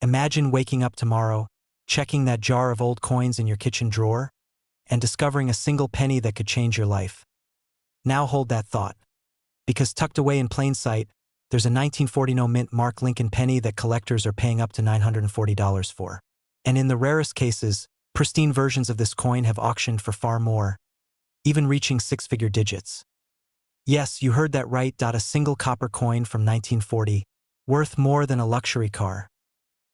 Imagine waking up tomorrow, checking that jar of old coins in your kitchen drawer, and discovering a single penny that could change your life. Now hold that thought, because tucked away in plain sight, there's a 1940 mint Mark Lincoln penny that collectors are paying up to $940 for. And in the rarest cases, pristine versions of this coin have auctioned for far more, even reaching six-figure digits. Yes, you heard that right. A single copper coin from 1940, worth more than a luxury car.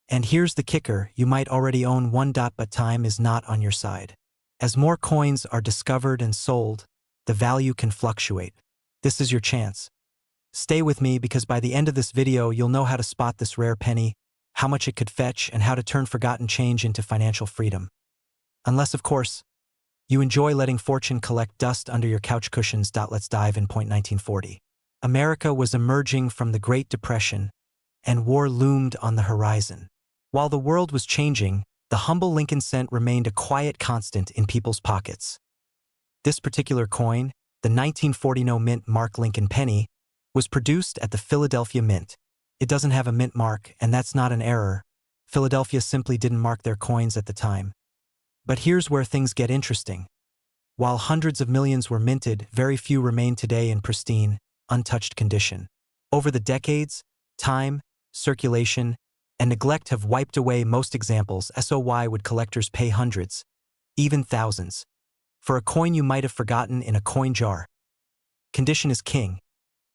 And here's the kicker, you might already own one. But time is not on your side. As more coins are discovered and sold, the value can fluctuate. This is your chance. Stay with me, because by the end of this video you'll know how to spot this rare penny, how much it could fetch, and how to turn forgotten change into financial freedom. Unless, of course, you enjoy letting fortune collect dust under your couch cushions. Let's dive in. 1940. America was emerging from the Great Depression, and war loomed on the horizon. While the world was changing, the humble Lincoln cent remained a quiet constant in people's pockets. This particular coin, the 1940 mint Mark Lincoln penny, was produced at the Philadelphia Mint. It doesn't have a mint mark, and that's not an error. Philadelphia simply didn't mark their coins at the time. But here's where things get interesting. While hundreds of millions were minted, very few remain today in pristine, untouched condition. Over the decades, time, circulation, and neglect have wiped away most examples. So would collectors pay hundreds, even thousands, for a coin you might have forgotten in a coin jar? Condition is king.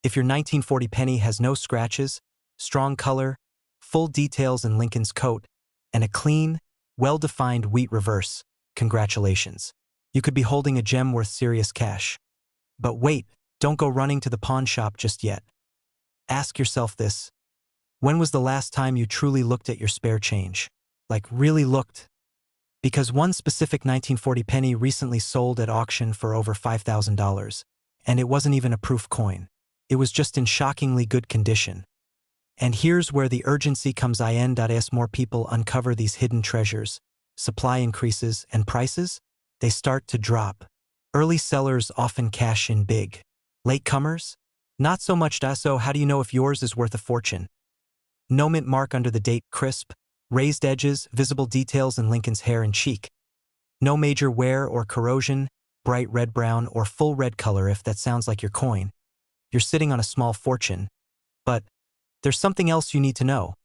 If your 1940 penny has no scratches, strong color, full details in Lincoln's coat, and a clean, well-defined wheat reverse, congratulations. You could be holding a gem worth serious cash. But wait, don't go running to the pawn shop just yet. Ask yourself this. When was the last time you truly looked at your spare change? Like, really looked? Because one specific 1940 penny recently sold at auction for over $5,000, and it wasn't even a proof coin. It was just in shockingly good condition. And here's where the urgency comes in. As more people uncover these hidden treasures, supply increases, and prices, they start to drop. Early sellers often cash in big. Latecomers? Not so much. So how do you know if yours is worth a fortune? No mint mark under the date, crisp, raised edges, visible details in Lincoln's hair and cheek. No major wear or corrosion, bright red-brown or full red color. If that sounds like your coin, you're sitting on a small fortune. But there's something else you need to know.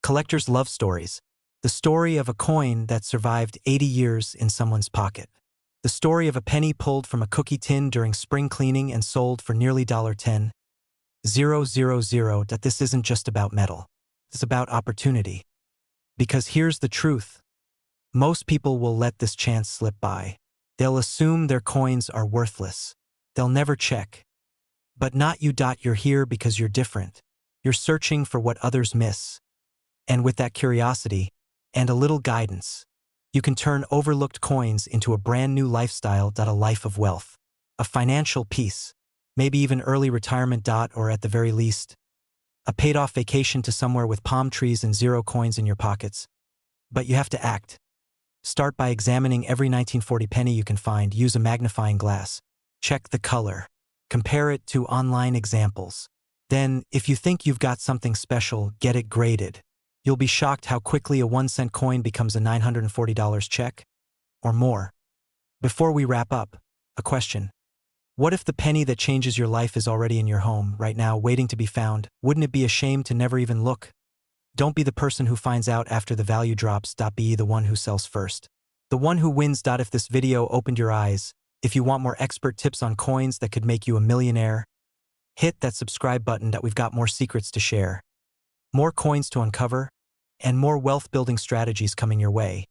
Collectors love stories. The story of a coin that survived 80 years in someone's pocket. The story of a penny pulled from a cookie tin during spring cleaning and sold for nearly $10,000. That this isn't just about metal. It's about opportunity. Because here's the truth. Most people will let this chance slip by. They'll assume their coins are worthless. They'll never check. But not you. You're here because you're different. You're searching for what others miss. And with that curiosity, and a little guidance, you can turn overlooked coins into a brand new lifestyle. A life of wealth. A financial peace. Maybe even early retirement. Or at the very least, a paid-off vacation to somewhere with palm trees and zero coins in your pockets. But you have to act. Start by examining every 1940 penny you can find. Use a magnifying glass. Check the color. Compare it to online examples. Then, if you think you've got something special, get it graded. You'll be shocked how quickly a 1-cent coin becomes a $940 check, or more. Before we wrap up, a question. What if the penny that changes your life is already in your home, right now, waiting to be found? Wouldn't it be a shame to never even look? Don't be the person who finds out after the value drops. Be the one who sells first. The one who wins. If this video opened your eyes, if you want more expert tips on coins that could make you a millionaire, hit that subscribe button. We've got more secrets to share, more coins to uncover, and more wealth-building strategies coming your way.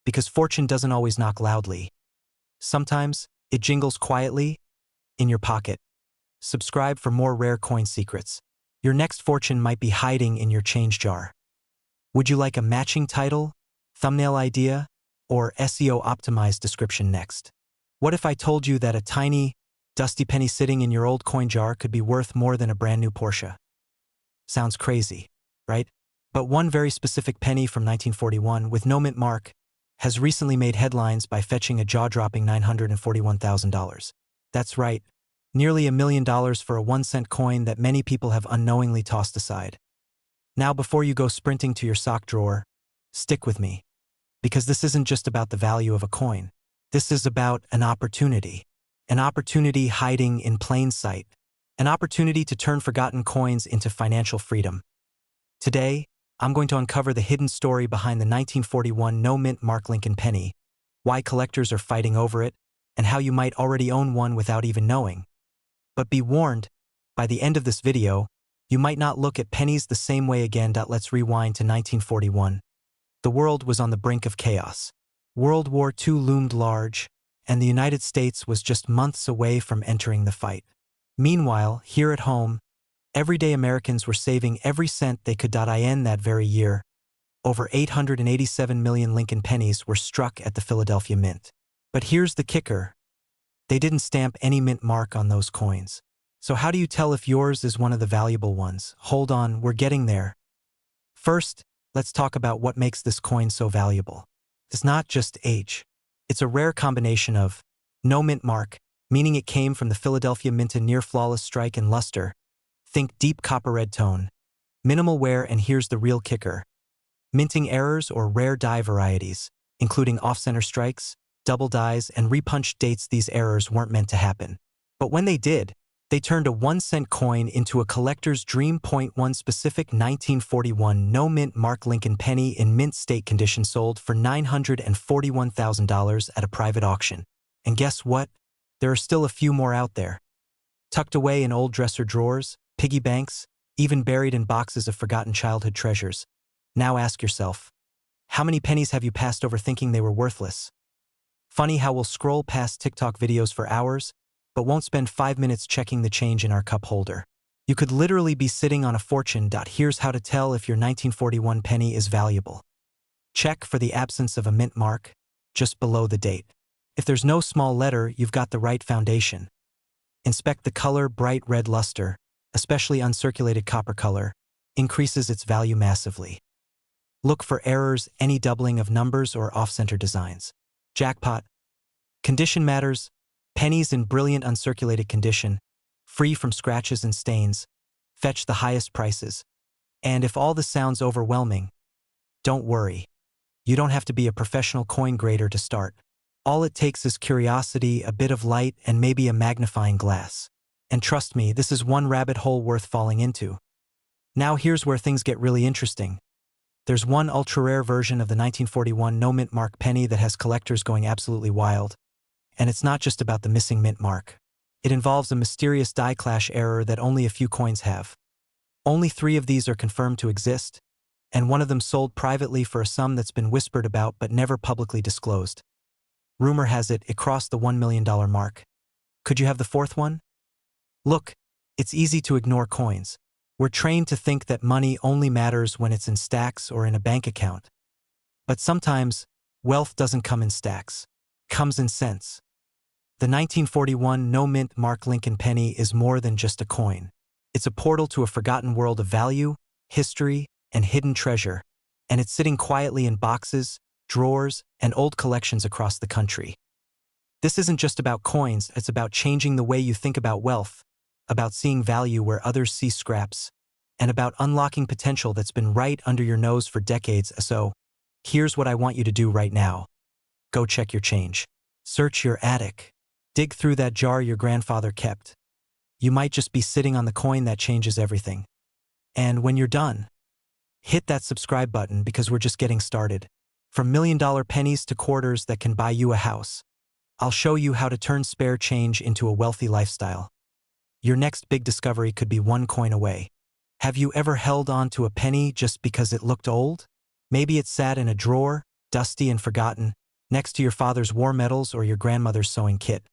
Because fortune doesn't always knock loudly. Sometimes, it jingles quietly in your pocket. Subscribe for more rare coin secrets. Your next fortune might be hiding in your change jar. Would you like a matching title, thumbnail idea, or SEO-optimized description next? What if I told you that a tiny, dusty penny sitting in your old coin jar could be worth more than a brand new Porsche? Sounds crazy, right? But one very specific penny from 1941 with no mint mark has recently made headlines by fetching a jaw-dropping $941,000. That's right, nearly $1 million for a 1-cent coin that many people have unknowingly tossed aside. Now, before you go sprinting to your sock drawer, Stick with me, because this isn't just about the value of a coin. This is about an opportunity hiding in plain sight, an opportunity to turn forgotten coins into financial freedom. Today, I'm going to uncover the hidden story behind the 1941 no-mint Mark Lincoln penny, why collectors are fighting over it, and how you might already own one without even knowing. But be warned, by the end of this video, you might not look at pennies the same way again. Let's rewind to 1941. The world was on the brink of chaos. World War II loomed large, and the United States was just months away from entering the fight. Meanwhile, here at home, everyday Americans were saving every cent they could. In that very year, over 887 million Lincoln pennies were struck at the Philadelphia Mint. But here's the kicker. They didn't stamp any mint mark on those coins. So how do you tell if yours is one of the valuable ones? Hold on, we're getting there. First, let's talk about what makes this coin so valuable. It's not just age. It's a rare combination of no mint mark, meaning it came from the Philadelphia Mint, a near flawless strike and luster. Think deep copper red tone. Minimal wear, and here's the real kicker. Minting errors or rare die varieties, including off-center strikes, double dies, and repunched dates. These errors weren't meant to happen. But when they did, they turned a 1-cent coin into a collector's dream. One specific 1941 no-mint Mark Lincoln penny in mint state condition sold for $941,000 at a private auction. And guess what? There are still a few more out there. Tucked away in old dresser drawers, piggy banks, even buried in boxes of forgotten childhood treasures. Now ask yourself, how many pennies have you passed over thinking they were worthless? Funny how we'll scroll past TikTok videos for hours, but won't spend 5 minutes checking the change in our cup holder. You could literally be sitting on a fortune. Here's how to tell if your 1941 penny is valuable. Check for the absence of a mint mark, just below the date. If there's no small letter, you've got the right foundation. Inspect the color. Bright red luster, especially uncirculated copper color, increases its value massively. Look for errors, any doubling of numbers or off-center designs. Jackpot. Condition matters. Pennies in brilliant uncirculated condition, free from scratches and stains, fetch the highest prices. And if all this sounds overwhelming, don't worry. You don't have to be a professional coin grader to start. All it takes is curiosity, a bit of light, and maybe a magnifying glass. And trust me, this is one rabbit hole worth falling into. Now here's where things get really interesting. There's one ultra-rare version of the 1941 no-mint mark penny that has collectors going absolutely wild. And it's not just about the missing mint mark. It involves a mysterious die clash error that only a few coins have. Only 3 of these are confirmed to exist, and one of them sold privately for a sum that's been whispered about but never publicly disclosed. Rumor has it crossed the $1 million mark. Could you have the 4th one? Look, it's easy to ignore coins. We're trained to think that money only matters when it's in stacks or in a bank account. But sometimes, wealth doesn't come in stacks. It comes in cents. The 1941 no-mint Mark Lincoln penny is more than just a coin. It's a portal to a forgotten world of value, history, and hidden treasure, and it's sitting quietly in boxes, drawers, and old collections across the country. This isn't just about coins, it's about changing the way you think about wealth, about seeing value where others see scraps, and about unlocking potential that's been right under your nose for decades. So, here's what I want you to do right now. Go check your change. Search your attic. Dig through that jar your grandfather kept. You might just be sitting on the coin that changes everything. And when you're done, hit that subscribe button because we're just getting started. From $1 million pennies to quarters that can buy you a house, I'll show you how to turn spare change into a wealthy lifestyle. Your next big discovery could be 1 coin away. Have you ever held on to a penny just because it looked old? Maybe it sat in a drawer, dusty and forgotten, next to your father's war medals or your grandmother's sewing kit.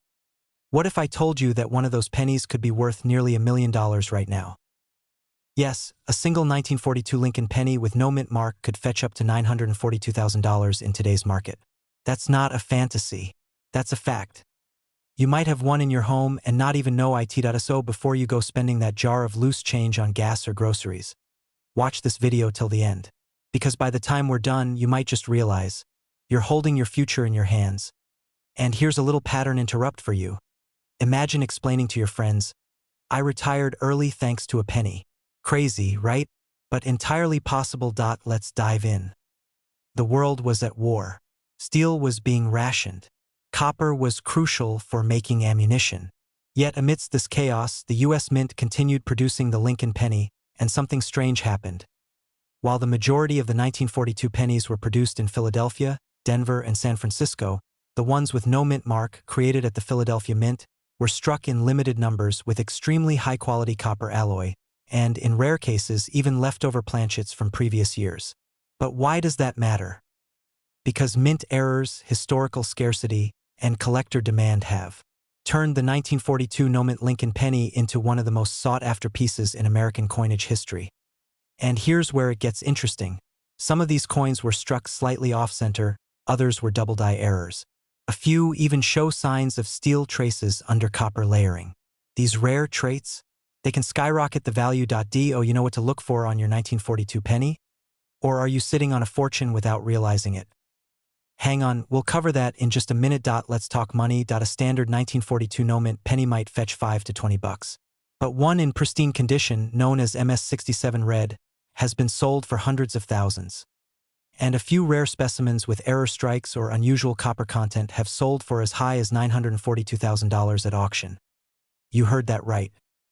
What if I told you that one of those pennies could be worth nearly $1 million right now? Yes, a single 1942 Lincoln penny with no mint mark could fetch up to $942,000 in today's market. That's not a fantasy. That's a fact. You might have one in your home and not even know it. So before you go spending that jar of loose change on gas or groceries, watch this video till the end. Because by the time we're done, you might just realize you're holding your future in your hands. And here's a little pattern interrupt for you. Imagine explaining to your friends, I retired early thanks to a penny. Crazy, right? But entirely possible. Let's dive in. The world was at war. Steel was being rationed. Copper was crucial for making ammunition. Yet amidst this chaos, the U.S. Mint continued producing the Lincoln penny, and something strange happened. While the majority of the 1942 pennies were produced in Philadelphia, Denver, and San Francisco, the ones with no mint mark, created at the Philadelphia Mint, were struck in limited numbers with extremely high-quality copper alloy, and, in rare cases, even leftover planchets from previous years. But why does that matter? Because mint errors, historical scarcity, and collector demand have turned the 1942 no-mint Lincoln penny into one of the most sought-after pieces in American coinage history. And here's where it gets interesting. Some of these coins were struck slightly off-center, others were double-die errors. A few even show signs of steel traces under copper layering. These rare traits, they can skyrocket the value. Do you know what to look for on your 1942 penny? Or are you sitting on a fortune without realizing it? Hang on, we'll cover that in just a minute. Let's talk money. A standard 1942 no-mint penny might fetch $5 to $20. But one in pristine condition, known as MS-67 Red, has been sold for hundreds of thousands. And a few rare specimens with error strikes or unusual copper content have sold for as high as $942,000 at auction. You heard that right.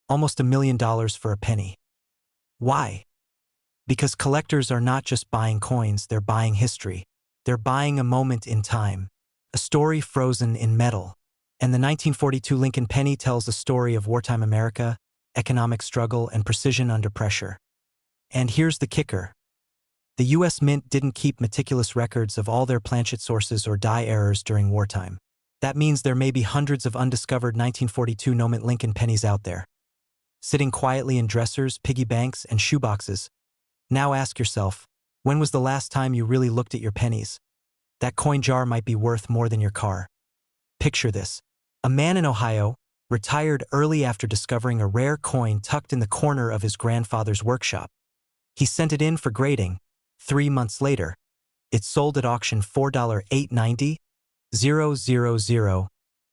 Almost $1 million for a penny. Why? Because collectors are not just buying coins, they're buying history. They're buying a moment in time, a story frozen in metal. And the 1942 Lincoln penny tells a story of wartime America, economic struggle, and precision under pressure. And here's the kicker. The U.S. Mint didn't keep meticulous records of all their planchet sources or die errors during wartime. That means there may be hundreds of undiscovered 1942 no-mint Lincoln pennies out there, sitting quietly in dressers, piggy banks, and shoeboxes. Now ask yourself, when was the last time you really looked at your pennies? That coin jar might be worth more than your car. Picture this. A man in Ohio retired early after discovering a rare coin tucked in the corner of his grandfather's workshop. He sent it in for grading. 3 months later, it sold at auction $4.890.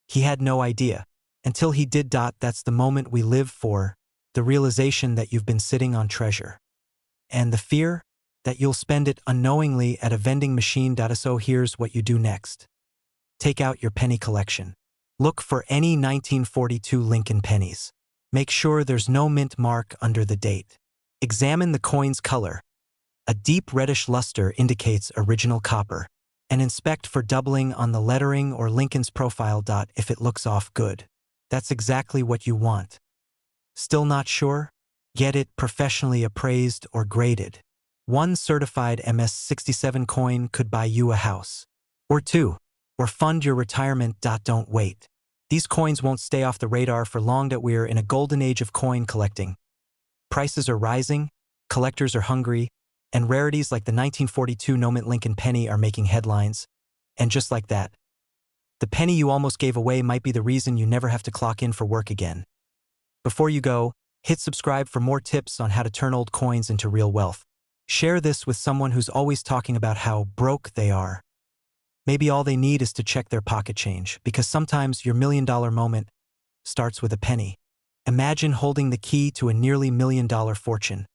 He had no idea. Until he did. That's the moment we live for, the realization that you've been sitting on treasure. And the fear that you'll spend it unknowingly at a vending machine. So here's what you do next. Take out your penny collection. Look for any 1942 Lincoln pennies. Make sure there's no mint mark under the date. Examine the coin's color. A deep reddish luster indicates original copper. And inspect for doubling on the lettering or Lincoln's profile. If it looks off, good. That's exactly what you want. Still not sure? Get it professionally appraised or graded. One certified MS-67 coin could buy you a house. Or two. Or fund your retirement. Don't wait. These coins won't stay off the radar for long. We're in a golden age of coin collecting. Prices are rising, collectors are hungry, and rarities like the 1942 no-mint Lincoln penny are making headlines. And just like that, the penny you almost gave away might be the reason you never have to clock in for work again. Before you go, hit subscribe for more tips on how to turn old coins into real wealth. Share this with someone who's always talking about how broke they are. Maybe all they need is to check their pocket change, because sometimes your $1 million moment starts with a penny. Imagine holding the key to a nearly $1 million fortune,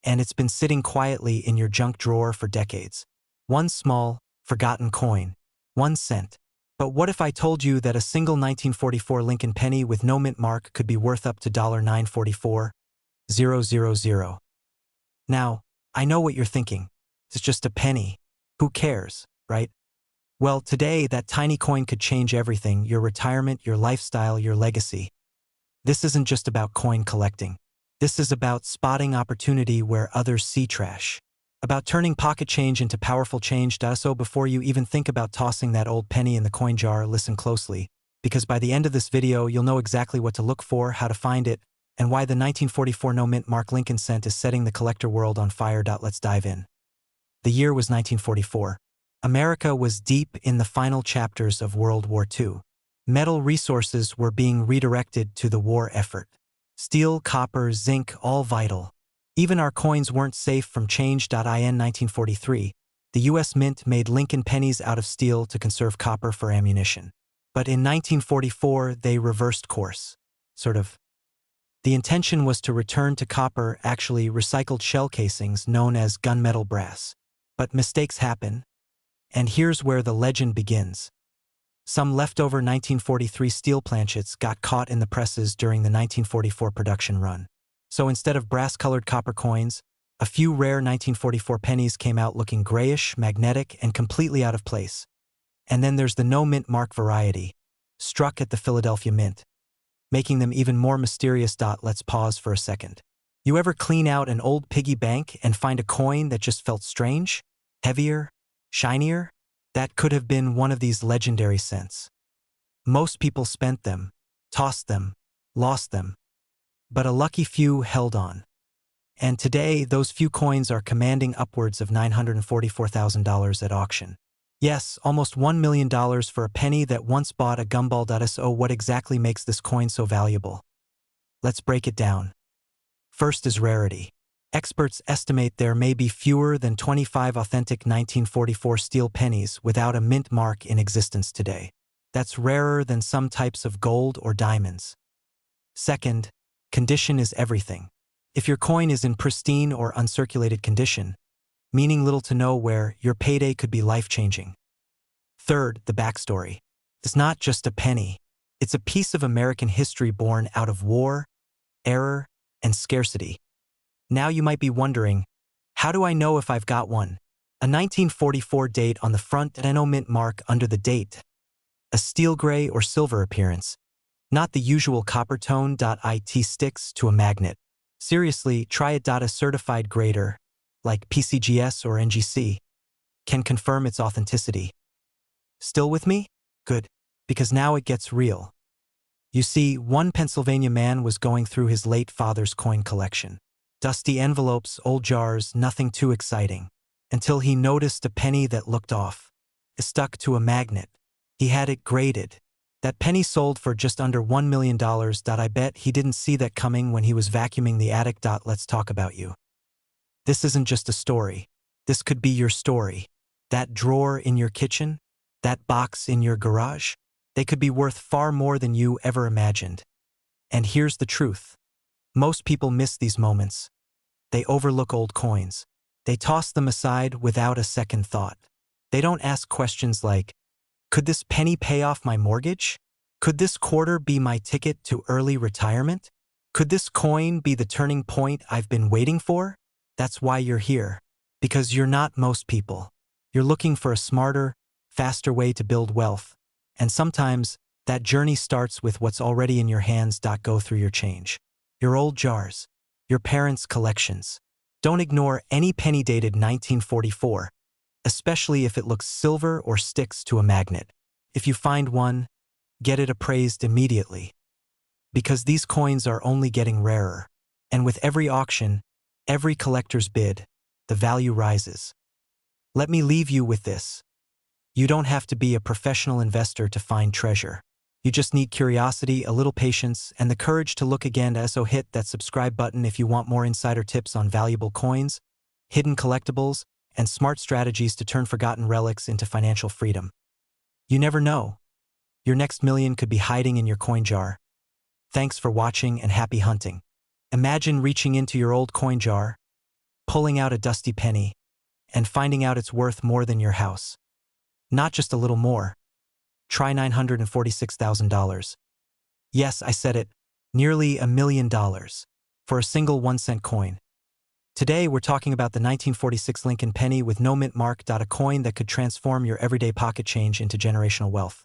and it's been sitting quietly in your junk drawer for decades. One small, forgotten coin, 1 cent. But what if I told you that a single 1944 Lincoln penny with no mint mark could be worth up to $944,000? Now, I know what you're thinking. It's just a penny. Who cares, right? Well, today, that tiny coin could change everything: your retirement, your lifestyle, your legacy. This isn't just about coin collecting. This is about spotting opportunity where others see trash. About turning pocket change into powerful change. So before you even think about tossing that old penny in the coin jar, listen closely, because by the end of this video, you'll know exactly what to look for, how to find it, and why the 1944 no-mint mark Lincoln cent is setting the collector world on fire. Let's dive in. The year was 1944. America was deep in the final chapters of World War II. Metal resources were being redirected to the war effort. Steel, copper, zinc, all vital. Even our coins weren't safe from change. In 1943, the U.S. Mint made Lincoln pennies out of steel to conserve copper for ammunition. But in 1944, they reversed course. Sort of. The intention was to return to copper, actually recycled shell casings known as gunmetal brass. But mistakes happen, And here's where the legend begins. Some leftover 1943 steel planchets got caught in the presses during the 1944 production run. So instead of brass-colored copper coins, a few rare 1944 pennies came out looking grayish, magnetic, and completely out of place. And then there's the no-mint mark variety, struck at the Philadelphia Mint, making them even more mysterious. Let's pause for a second. You ever clean out an old piggy bank and find a coin that just felt strange? Heavier? Shinier? That could have been one of these legendary cents. Most people spent them, tossed them, lost them. But a lucky few held on. And today, those few coins are commanding upwards of $944,000 at auction. Yes, almost $1 million for a penny that once bought a gumball. So what exactly makes this coin so valuable? Let's break it down. First is rarity. Experts estimate there may be fewer than 25 authentic 1944 steel pennies without a mint mark in existence today. That's rarer than some types of gold or diamonds. Second, condition is everything. If your coin is in pristine or uncirculated condition, meaning little to no wear, your payday could be life-changing. Third, the backstory. It's not just a penny. It's a piece of American history born out of war, error, and scarcity. Now you might be wondering, how do I know if I've got one? A 1944 date on the front and no mint mark under the date. A steel gray or silver appearance. Not the usual copper tone. It sticks to a magnet. Seriously, try it. A certified grader, like PCGS or NGC, can confirm its authenticity. Still with me? Good, because now it gets real. You see, one Pennsylvania man was going through his late father's coin collection. Dusty envelopes, old jars, nothing too exciting. Until he noticed a penny that looked off. It stuck to a magnet. He had it graded. That penny sold for just under $1 million. I bet he didn't see that coming when he was vacuuming the attic. Let's talk about you. This isn't just a story. This could be your story. That drawer in your kitchen, that box in your garage, they could be worth far more than you ever imagined. And here's the truth. Most people miss these moments. They overlook old coins. They toss them aside without a second thought. They don't ask questions like, could this penny pay off my mortgage? Could this quarter be my ticket to early retirement? Could this coin be the turning point I've been waiting for? That's why you're here. Because you're not most people. You're looking for a smarter, faster way to build wealth. And sometimes, that journey starts with what's already in your hands. Go through your change. Your old jars. Your parents' collections. Don't ignore any penny dated 1944, especially if it looks silver or sticks to a magnet. If you find one, get it appraised immediately. Because these coins are only getting rarer. And with every auction, every collector's bid, the value rises. Let me leave you with this. You don't have to be a professional investor to find treasure. You just need curiosity, a little patience, and the courage to look again. So hit that subscribe button if you want more insider tips on valuable coins, hidden collectibles, and smart strategies to turn forgotten relics into financial freedom. You never know. Your next million could be hiding in your coin jar. Thanks for watching and happy hunting. Imagine reaching into your old coin jar, pulling out a dusty penny, and finding out it's worth more than your house. Not just a little more. Try $946,000. Yes, I said it, nearly $1 million for a single 1-cent coin. Today, we're talking about the 1946 Lincoln penny with no mint mark. A coin that could transform your everyday pocket change into generational wealth.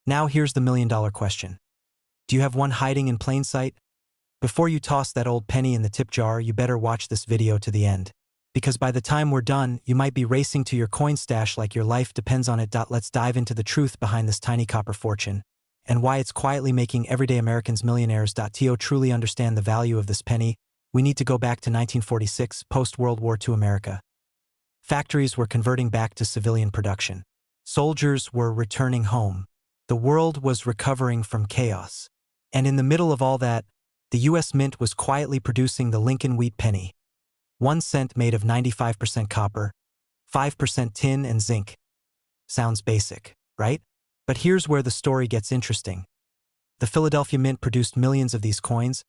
Now here's the $1 million question. Do you have one hiding in plain sight? Before you toss that old penny in the tip jar, you better watch this video to the end. Because by the time we're done, you might be racing to your coin stash like your life depends on it. Let's dive into the truth behind this tiny copper fortune, and why it's quietly making everyday Americans millionaires. To truly understand the value of this penny, we need to go back to 1946, post-World War II America. Factories were converting back to civilian production. Soldiers were returning home. The world was recovering from chaos. And in the middle of all that, the U.S. Mint was quietly producing the Lincoln wheat penny. 1 cent made of 95% copper, 5% tin and zinc. Sounds basic, right? But here's where the story gets interesting. The Philadelphia Mint produced millions of these coins,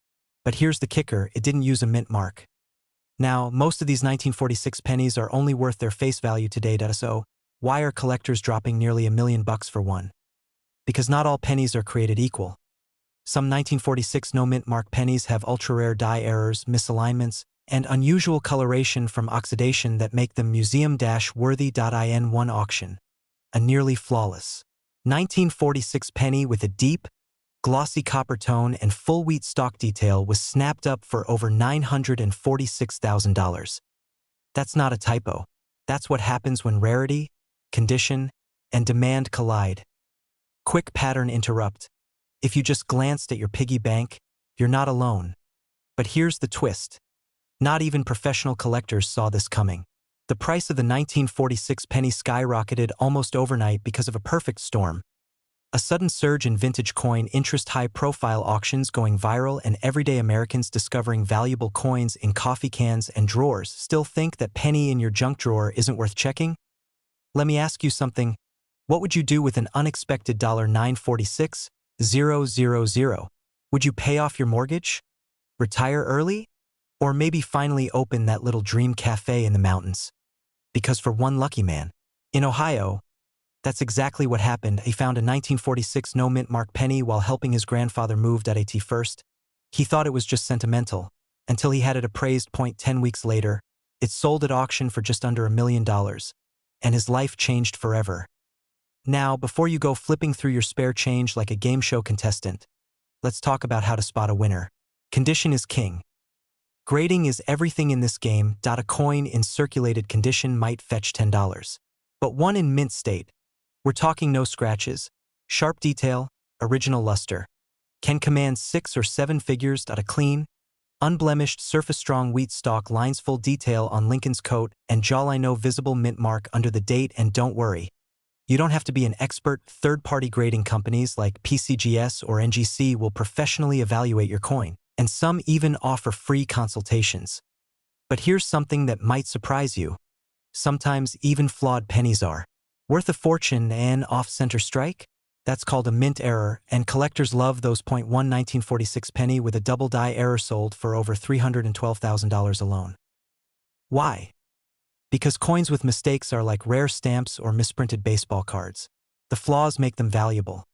but here's the kicker, it didn't use a mint mark. Now, most of these 1946 pennies are only worth their face value today. So, Why are collectors dropping nearly $1 million for one? Because not all pennies are created equal. Some 1946 no-mint mark pennies have ultra-rare die errors, misalignments, and unusual coloration from oxidation that make them museum-worthy. In one auction, a nearly flawless 1946 penny with a deep, glossy copper tone and full wheat stock detail was snapped up for over $946,000. That's not a typo. That's what happens when rarity, condition, and demand collide. Quick pattern interrupt. If you just glanced at your piggy bank, you're not alone. But here's the twist. Not even professional collectors saw this coming. The price of the 1946 penny skyrocketed almost overnight because of a perfect storm. A sudden surge in vintage coin interest, high-profile auctions going viral, and everyday Americans discovering valuable coins in coffee cans and drawers. Still think that penny in your junk drawer isn't worth checking? Let me ask you something. What would you do with an unexpected $946,000? Would you pay off your mortgage? Retire early? Or maybe finally open that little dream cafe in the mountains? Because for one lucky man in Ohio, that's exactly what happened. He found a 1946 no-mint mark penny while helping his grandfather move. At first, he thought it was just sentimental, until he had it appraised. 10 weeks later, it sold at auction for just under $1 million, and his life changed forever. Now, before you go flipping through your spare change like a game show contestant, let's talk about how to spot a winner. Condition is king. Grading is everything in this game. A coin in circulated condition might fetch $10. But one in mint state, we're talking no scratches, sharp detail, original luster, can command 6 or 7 figures. A clean, unblemished, surface-strong wheat stalk lines, full detail on Lincoln's coat and jawline, no visible mint mark under the date. And don't worry, you don't have to be an expert. Third-party grading companies like PCGS or NGC will professionally evaluate your coin, and some even offer free consultations. But here's something that might surprise you. Sometimes even flawed pennies are worth a fortune. An off-center strike? That's called a mint error, and collectors love those. 1946 penny with a double die error sold for over $312,000 alone. Why? Because coins with mistakes are like rare stamps or misprinted baseball cards. The flaws make them valuable.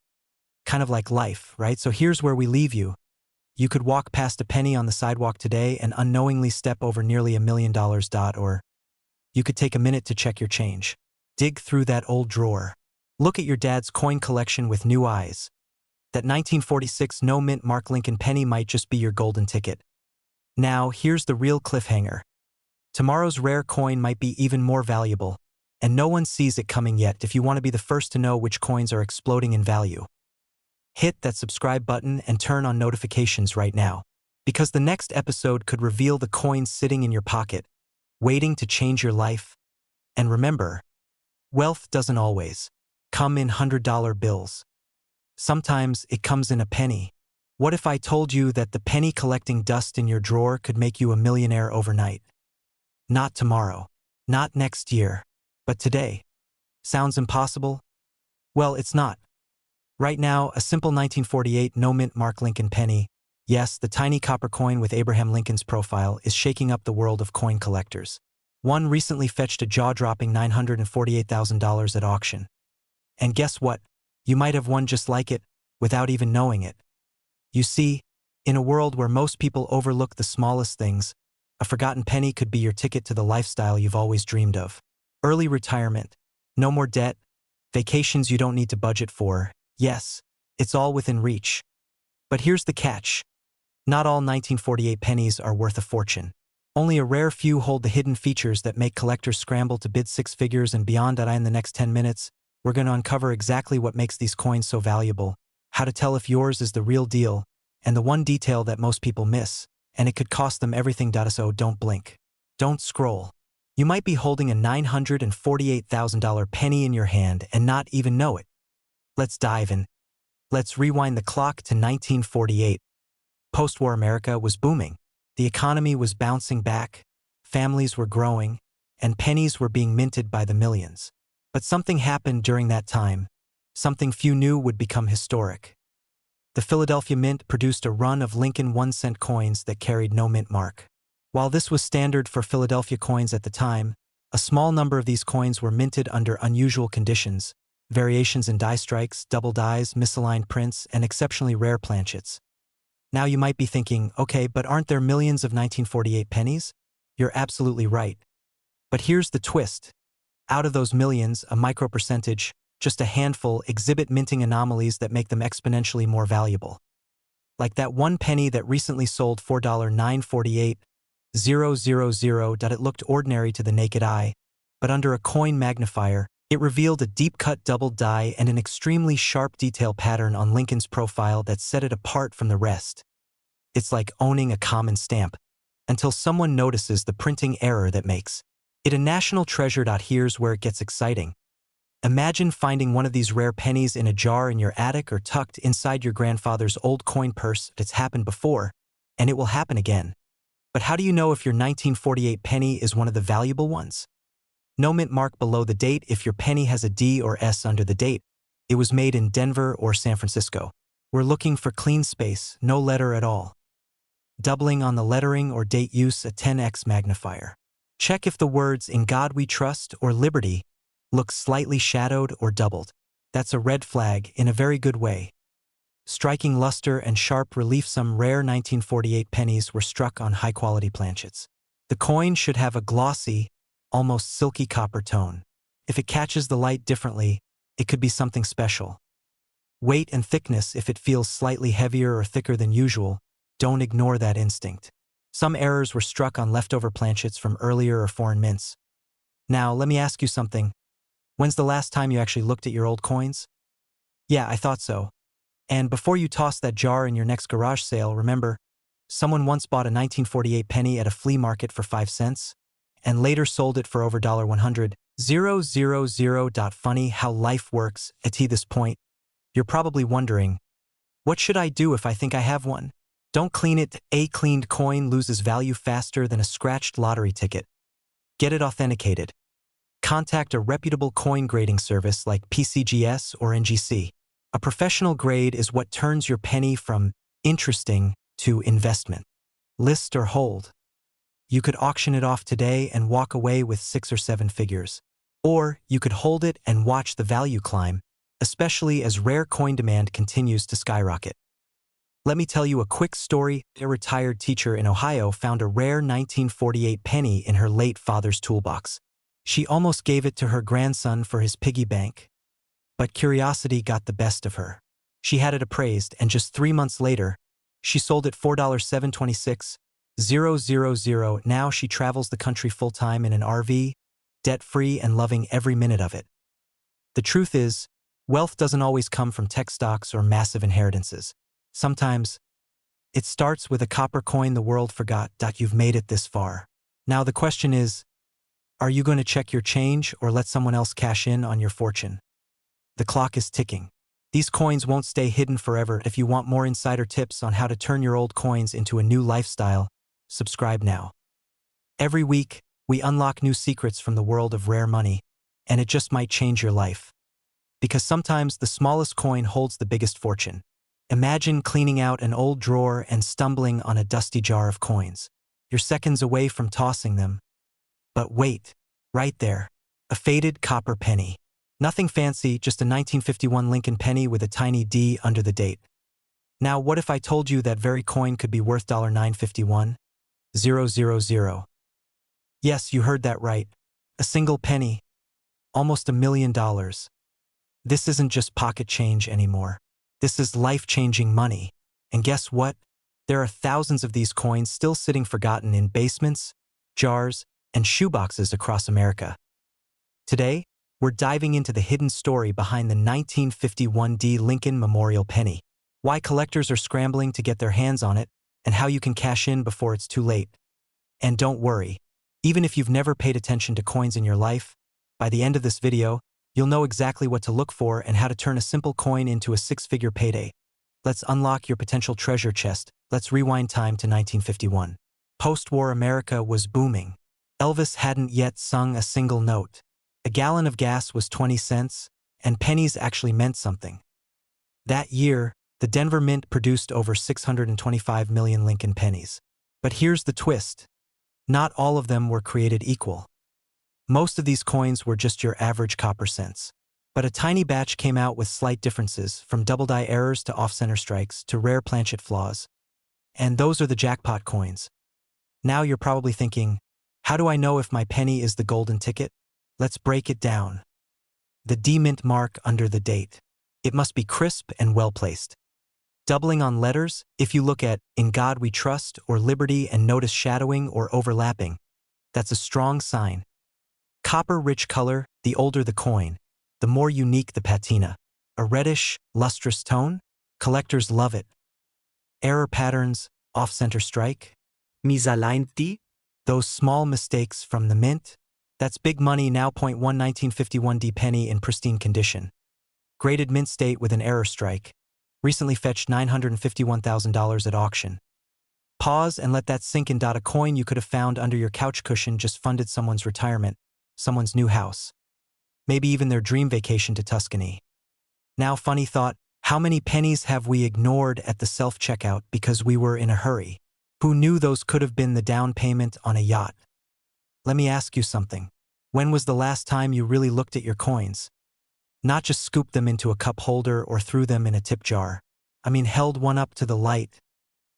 Kind of like life, right? So here's where we leave you. You could walk past a penny on the sidewalk today and unknowingly step over nearly $1 million. Or you could take a minute to check your change. Dig through that old drawer. Look at your dad's coin collection with new eyes. That 1946 no-mint mark Lincoln penny might just be your golden ticket. Now, here's the real cliffhanger. Tomorrow's rare coin might be even more valuable, and no one sees it coming yet. If you want to be the first to know which coins are exploding in value, hit that subscribe button and turn on notifications right now, because the next episode could reveal the coins sitting in your pocket, waiting to change your life. And remember, wealth doesn't always come in $100 bills. Sometimes it comes in a penny. What if I told you that the penny collecting dust in your drawer could make you a millionaire overnight? Not tomorrow, not next year, but today. Sounds impossible? Well, it's not. Right now, a simple 1948 no-mint mark Lincoln penny, yes, the tiny copper coin with Abraham Lincoln's profile, is shaking up the world of coin collectors. One recently fetched a jaw-dropping $948,000 at auction. And guess what? You might have won just like it, without even knowing it. You see, in a world where most people overlook the smallest things, a forgotten penny could be your ticket to the lifestyle you've always dreamed of. Early retirement, no more debt, vacations you don't need to budget for. Yes, it's all within reach. But here's the catch. Not all 1948 pennies are worth a fortune. Only a rare few hold the hidden features that make collectors scramble to bid 6 figures and beyond. In the next 10 minutes, we're going to uncover exactly what makes these coins so valuable, how to tell if yours is the real deal, and the one detail that most people miss, and it could cost them everything. So don't blink. Don't scroll. You might be holding a $948,000 penny in your hand and not even know it. Let's dive in. Let's rewind the clock to 1948. Post-war America was booming. The economy was bouncing back, families were growing, and pennies were being minted by the millions. But something happened during that time, something few knew would become historic. The Philadelphia Mint produced a run of Lincoln 1-cent coins that carried no mint mark. While this was standard for Philadelphia coins at the time, A small number of these coins were minted under unusual conditions, variations in die strikes, double dies, misaligned prints, and exceptionally rare planchets. Now you might be thinking, okay, but aren't there millions of 1948 pennies? You're absolutely right. But here's the twist. Out of those millions, a micro percentage, just a handful, exhibit minting anomalies that make them exponentially more valuable. Like that one penny that recently sold for $948,000. It looked ordinary to the naked eye, but under a coin magnifier, it revealed a deep-cut double die and an extremely sharp detail pattern on Lincoln's profile that set it apart from the rest. It's like owning a common stamp, until someone notices the printing error that makes it a national treasure. Here's where it gets exciting. Imagine finding one of these rare pennies in a jar in your attic or tucked inside your grandfather's old coin purse. It's happened before, and it will happen again. But how do you know if your 1948 penny is one of the valuable ones? No mint mark below the date. If your penny has a D or S under the date, it was made in Denver or San Francisco. We're looking for clean space, no letter at all. Doubling on the lettering or date, use a 10x magnifier. Check if the words "In God We Trust" or "Liberty" look slightly shadowed or doubled. That's a red flag in a very good way. Striking luster and sharp relief. Some rare 1948 pennies were struck on high-quality planchets. The coin should have a glossy, almost silky copper tone. If it catches the light differently, it could be something special. Weight and thickness. If it feels slightly heavier or thicker than usual, don't ignore that instinct. Some errors were struck on leftover planchets from earlier or foreign mints. Now, let me ask you something. When's the last time you actually looked at your old coins? Yeah, I thought so. And before you toss that jar in your next garage sale, remember, someone once bought a 1948 penny at a flea market for 5 cents, and later sold it for over $100,000. Funny how life works. At this point, you're probably wondering, what should I do if I think I have one? Don't clean it. A cleaned coin loses value faster than a scratched lottery ticket. Get it authenticated. Contact a reputable coin grading service like PCGS or NGC. A professional grade is what turns your penny from interesting to investment. List or hold. You could auction it off today and walk away with 6 or 7 figures. Or you could hold it and watch the value climb, especially as rare coin demand continues to skyrocket. Let me tell you a quick story. A retired teacher in Ohio found a rare 1948 penny in her late father's toolbox. She almost gave it to her grandson for his piggy bank. But curiosity got the best of her. She had it appraised, and just 3 months later, she sold it $726,000. Now she travels the country full-time in an RV, debt-free and loving every minute of it. The truth is, wealth doesn't always come from tech stocks or massive inheritances. Sometimes, it starts with a copper coin the world forgot. You've made it this far. Now the question is, are you going to check your change or let someone else cash in on your fortune? The clock is ticking. These coins won't stay hidden forever. If you want more insider tips on how to turn your old coins into a new lifestyle, subscribe now. Every week, we unlock new secrets from the world of rare money, and it just might change your life. Because sometimes the smallest coin holds the biggest fortune. Imagine cleaning out an old drawer and stumbling on a dusty jar of coins. You're seconds away from tossing them. But wait, right there, a faded copper penny. Nothing fancy, just a 1951 Lincoln penny with a tiny D under the date. Now, what if I told you that very coin could be worth $951,000? Yes, you heard that right. A single penny. Almost $1 million. This isn't just pocket change anymore. This is life-changing money. And guess what? There are thousands of these coins still sitting forgotten in basements, jars, and shoeboxes across America. Today, we're diving into the hidden story behind the 1951 D. Lincoln Memorial Penny, why collectors are scrambling to get their hands on it, and how you can cash in before it's too late. And don't worry, even if you've never paid attention to coins in your life, by the end of this video, you'll know exactly what to look for and how to turn a simple coin into a 6-figure payday. Let's unlock your potential treasure chest. Let's rewind time to 1951. Post-war America was booming. Elvis hadn't yet sung a single note. A gallon of gas was 20 cents, and pennies actually meant something. That year, the Denver Mint produced over 625 million Lincoln pennies. But here's the twist. Not all of them were created equal. Most of these coins were just your average copper cents. But a tiny batch came out with slight differences, from double-die errors to off-center strikes to rare planchet flaws. And those are the jackpot coins. Now you're probably thinking, how do I know if my penny is the golden ticket? Let's break it down. The D-mint mark under the date. It must be crisp and well-placed. Doubling on letters, if you look at "In God We Trust" or "Liberty" and notice shadowing or overlapping, that's a strong sign. Copper-rich color, the older the coin, the more unique the patina. A reddish, lustrous tone? Collectors love it. Error patterns, off-center strike? Misaligned? Those small mistakes from the mint? That's big money now. 1951 D penny in pristine condition. Graded mint state with an error strike. Recently fetched $951,000 at auction. Pause and let that sink in. A coin you could have found under your couch cushion just funded someone's retirement, someone's new house. Maybe even their dream vacation to Tuscany. Now, funny thought, how many pennies have we ignored at the self-checkout because we were in a hurry? Who knew those could have been the down payment on a yacht? Let me ask you something. When was the last time you really looked at your coins? Not just scooped them into a cup holder or threw them in a tip jar. I mean, held one up to the light,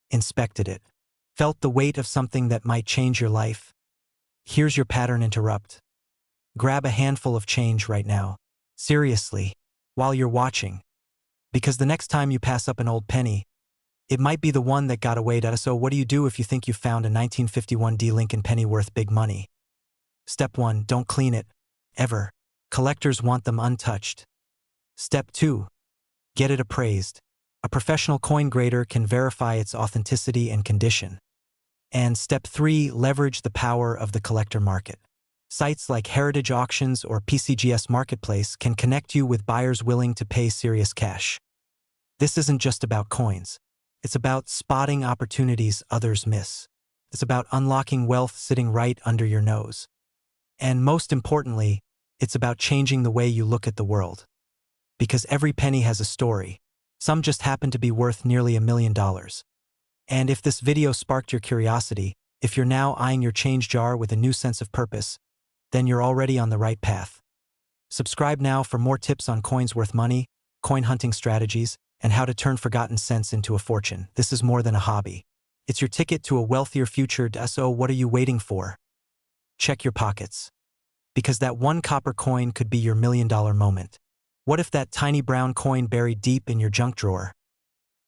inspected it, felt the weight of something that might change your life. Here's your pattern interrupt. Grab a handful of change right now. Seriously, while you're watching. Because the next time you pass up an old penny, it might be the one that got away. So what do you do if you think you found a 1951 D Lincoln penny worth big money? Step 1, don't clean it. Ever. Collectors want them untouched. Step 2, get it appraised. A professional coin grader can verify its authenticity and condition. And step 3, leverage the power of the collector market. Sites like Heritage Auctions or PCGS Marketplace can connect you with buyers willing to pay serious cash. This isn't just about coins. It's about spotting opportunities others miss. It's about unlocking wealth sitting right under your nose. And most importantly, it's about changing the way you look at the world. Because every penny has a story. Some just happen to be worth nearly $1 million. And if this video sparked your curiosity, if you're now eyeing your change jar with a new sense of purpose, then you're already on the right path. Subscribe now for more tips on coins worth money, coin hunting strategies, and how to turn forgotten cents into a fortune. This is more than a hobby. It's your ticket to a wealthier future. So what are you waiting for? Check your pockets. Because that one copper coin could be your $1 million moment. What if that tiny brown coin buried deep in your junk drawer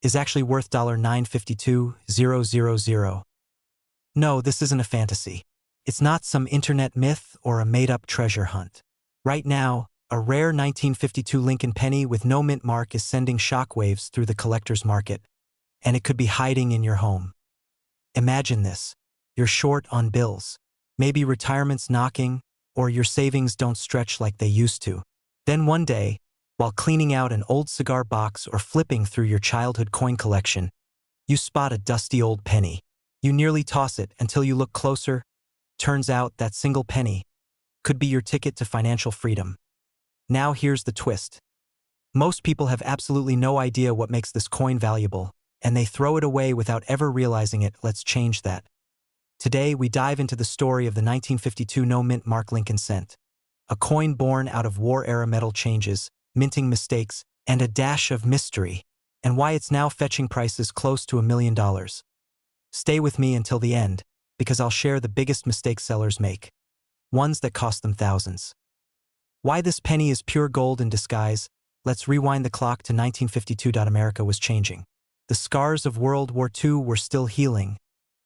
is actually worth $952,000? No, this isn't a fantasy. It's not some internet myth or a made-up treasure hunt. Right now, a rare 1952 Lincoln penny with no mint mark is sending shockwaves through the collector's market, and it could be hiding in your home. Imagine this. You're short on bills. Maybe retirement's knocking, or your savings don't stretch like they used to. Then one day, while cleaning out an old cigar box or flipping through your childhood coin collection, you spot a dusty old penny. You nearly toss it until you look closer. Turns out that single penny could be your ticket to financial freedom. Now here's the twist. Most people have absolutely no idea what makes this coin valuable, and they throw it away without ever realizing it. Let's change that. Today, we dive into the story of the 1952 no-mint mark Lincoln cent, a coin born out of war-era metal changes, minting mistakes, and a dash of mystery, and why it's now fetching prices close to $1 million. Stay with me until the end, because I'll share the biggest mistakes sellers make, ones that cost them thousands. Why this penny is pure gold in disguise. Let's rewind the clock to 1952. America was changing. The scars of World War II were still healing,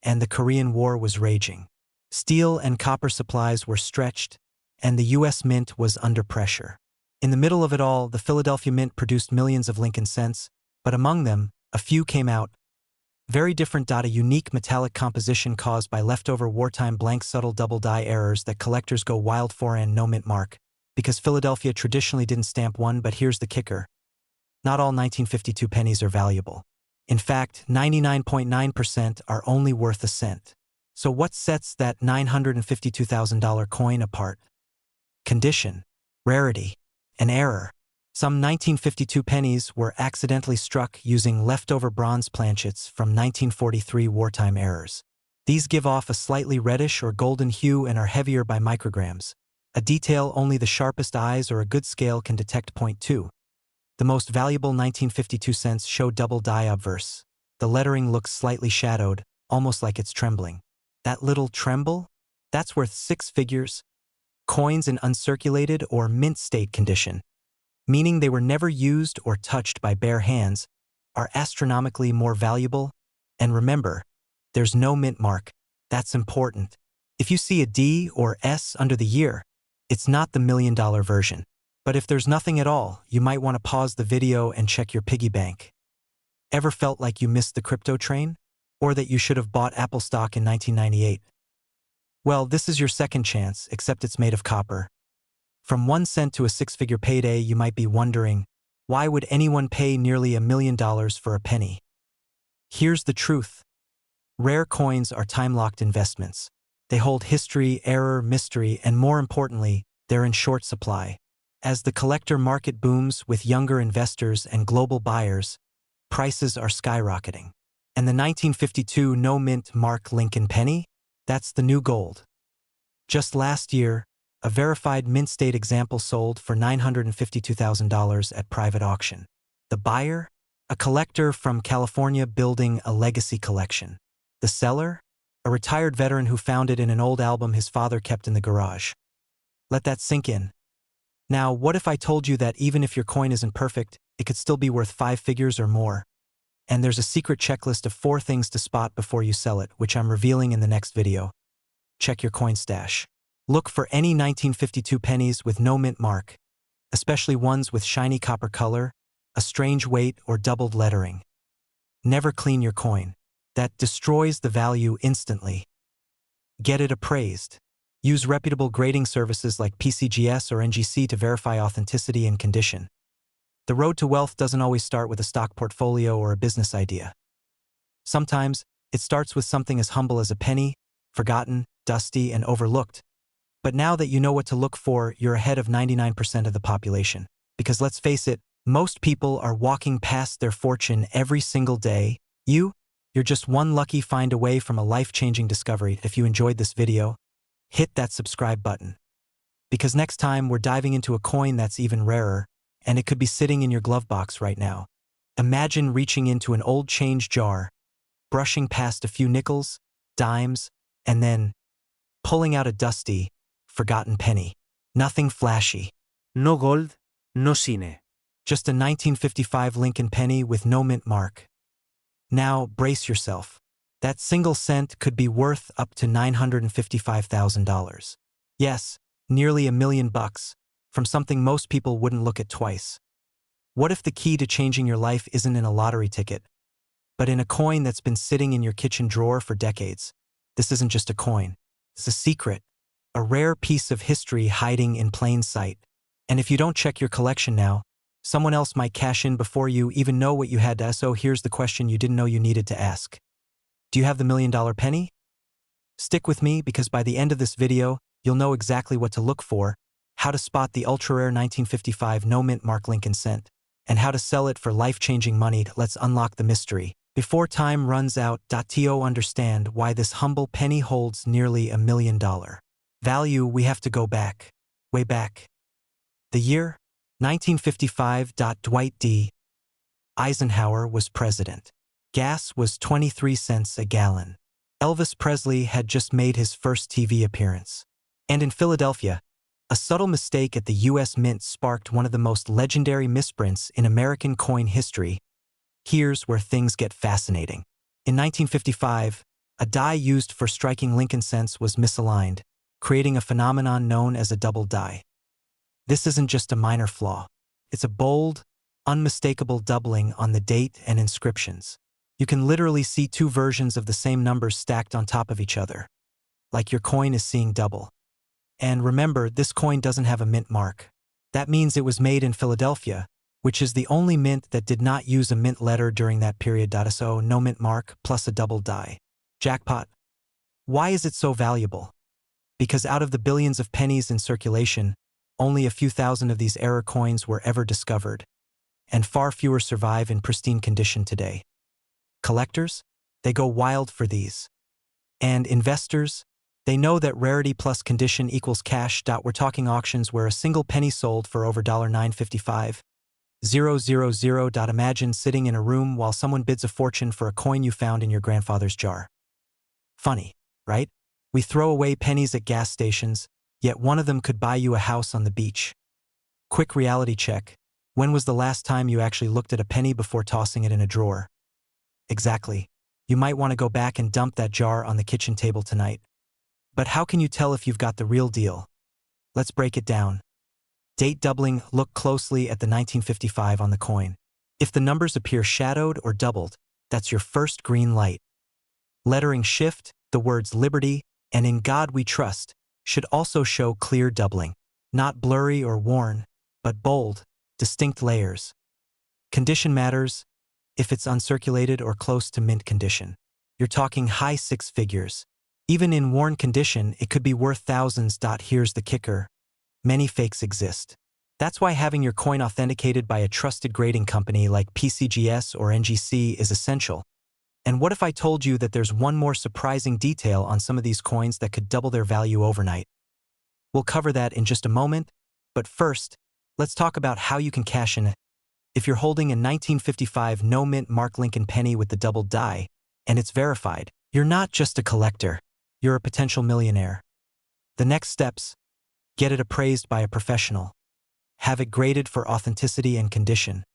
and the Korean War was raging. Steel and copper supplies were stretched, and the U.S. Mint was under pressure. In the middle of it all, the Philadelphia Mint produced millions of Lincoln cents, but among them, a few came out very different. A unique metallic composition caused by leftover wartime blank subtle double-die errors that collectors go wild for, and no mint mark. Because Philadelphia traditionally didn't stamp one, but here's the kicker. Not all 1952 pennies are valuable. In fact, 99.9% are only worth a cent. So what sets that $952,000 coin apart? Condition, rarity, and error. Some 1952 pennies were accidentally struck using leftover bronze planchets from 1943 wartime errors. These give off a slightly reddish or golden hue and are heavier by micrograms. a detail only the sharpest eyes or a good scale can detect. Point 2. The most valuable 1952 cents show double die obverse. The lettering looks slightly shadowed, almost like it's trembling. That little tremble? That's worth 6 figures. Coins in uncirculated or mint state condition, meaning they were never used or touched by bare hands, are astronomically more valuable. And remember, there's no mint mark. That's important. If you see a D or S under the year, it's not the $1 million version. But if there's nothing at all, you might want to pause the video and check your piggy bank. Ever felt like you missed the crypto train? Or that you should have bought Apple stock in 1998? Well, this is your second chance, except it's made of copper. From 1 cent to a 6-figure payday, you might be wondering, why would anyone pay nearly $1 million for a penny? Here's the truth. Rare coins are time-locked investments. They hold history, error, mystery, and more importantly, they're in short supply. As the collector market booms with younger investors and global buyers, prices are skyrocketing. And the 1952 no-mint mark Lincoln penny? That's the new gold. Just last year, a verified mint state example sold for $952,000 at private auction. The buyer? A collector from California building a legacy collection. The seller? A retired veteran who found it in an old album his father kept in the garage. Let that sink in. Now, what if I told you that even if your coin isn't perfect, it could still be worth 5 figures or more? And there's a secret checklist of 4 things to spot before you sell it, which I'm revealing in the next video. Check your coin stash. Look for any 1952 pennies with no mint mark, especially ones with shiny copper color, a strange weight, or doubled lettering. Never clean your coin. That destroys the value instantly. Get it appraised. Use reputable grading services like PCGS or NGC to verify authenticity and condition. The road to wealth doesn't always start with a stock portfolio or a business idea. Sometimes, it starts with something as humble as a penny, forgotten, dusty, and overlooked. But now that you know what to look for, you're ahead of 99% of the population. Because let's face it, most people are walking past their fortune every single day. You're just one lucky find away from a life-changing discovery. If you enjoyed this video, hit that subscribe button. Because next time we're diving into a coin that's even rarer, and it could be sitting in your glove box right now. Imagine reaching into an old change jar, brushing past a few nickels, dimes, and then pulling out a dusty, forgotten penny. Nothing flashy. No gold, no cine. Just a 1955 Lincoln penny with no mint mark. Now, brace yourself. That single cent could be worth up to $955,000. Yes, nearly $1 million, from something most people wouldn't look at twice. What if the key to changing your life isn't in a lottery ticket, but in a coin that's been sitting in your kitchen drawer for decades? This isn't just a coin. It's a secret, a rare piece of history hiding in plain sight. And if you don't check your collection now, someone else might cash in before you even know what you had to. So here's the question you didn't know you needed to ask. Do you have the $1 million penny? Stick with me, because by the end of this video, you'll know exactly what to look for, how to spot the ultra-rare 1955 no-mint mark Lincoln cent, and how to sell it for life-changing money. Let's unlock the mystery. Before time runs out, to understand why this humble penny holds nearly $1 million value, we have to go back, way back. The year? 1955. Dwight D. Eisenhower was president. Gas was 23 cents a gallon. Elvis Presley had just made his first TV appearance. And in Philadelphia, a subtle mistake at the U.S. Mint sparked one of the most legendary misprints in American coin history. Here's where things get fascinating. In 1955, a die used for striking Lincoln cents was misaligned, creating a phenomenon known as a double die. This isn't just a minor flaw. It's a bold, unmistakable doubling on the date and inscriptions. You can literally see 2 versions of the same numbers stacked on top of each other, like your coin is seeing double. And remember, this coin doesn't have a mint mark. That means it was made in Philadelphia, which is the only mint that did not use a mint letter during that period. So no mint mark plus a double die. Jackpot. Why is it so valuable? Because out of the billions of pennies in circulation, only a few thousand of these error coins were ever discovered, and far fewer survive in pristine condition today. Collectors? They go wild for these. And investors? They know that rarity plus condition equals cash. We're talking auctions where a single penny sold for over $9.55. 000. Imagine sitting in a room while someone bids a fortune for a coin you found in your grandfather's jar. Funny, right? We throw away pennies at gas stations, yet one of them could buy you a house on the beach. Quick reality check. When was the last time you actually looked at a penny before tossing it in a drawer? Exactly. You might want to go back and dump that jar on the kitchen table tonight. But how can you tell if you've got the real deal? Let's break it down. Date doubling. Look closely at the 1955 on the coin. If the numbers appear shadowed or doubled, that's your first green light. Lettering shift, the words Liberty and In God We Trust should also show clear doubling. Not blurry or worn, but bold, distinct layers. Condition matters. If it's uncirculated or close to mint condition, you're talking high six figures. Even in worn condition, it could be worth thousands. Here's the kicker. Many fakes exist. That's why having your coin authenticated by a trusted grading company like PCGS or NGC is essential. And what if I told you that there's one more surprising detail on some of these coins that could double their value overnight? We'll cover that in just a moment, but first, let's talk about how you can cash in. If you're holding a 1955 no-mint Mark Lincoln penny with the doubled die, and it's verified, you're not just a collector, you're a potential millionaire. The next steps: get it appraised by a professional. Have it graded for authenticity and condition.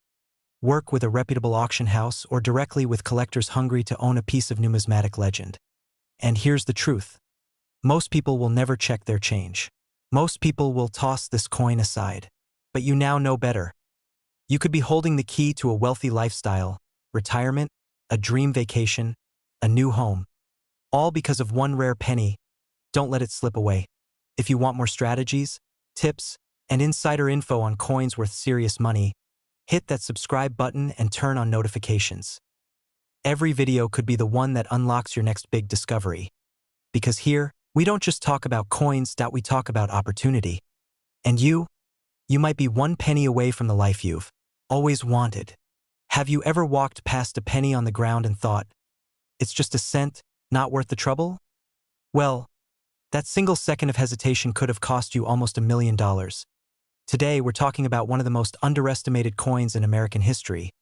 Work with a reputable auction house or directly with collectors hungry to own a piece of numismatic legend. And here's the truth. Most people will never check their change. Most people will toss this coin aside. But you now know better. You could be holding the key to a wealthy lifestyle, retirement, a dream vacation, a new home. All because of one rare penny. Don't let it slip away. If you want more strategies, tips, and insider info on coins worth serious money, hit that subscribe button and turn on notifications. Every video could be the one that unlocks your next big discovery. Because here, we don't just talk about coins, we talk about opportunity. And you might be one penny away from the life you've always wanted. Have you ever walked past a penny on the ground and thought, it's just a cent, not worth the trouble? Well, that single second of hesitation could have cost you almost $1 million. Today, we're talking about one of the most underestimated coins in American history.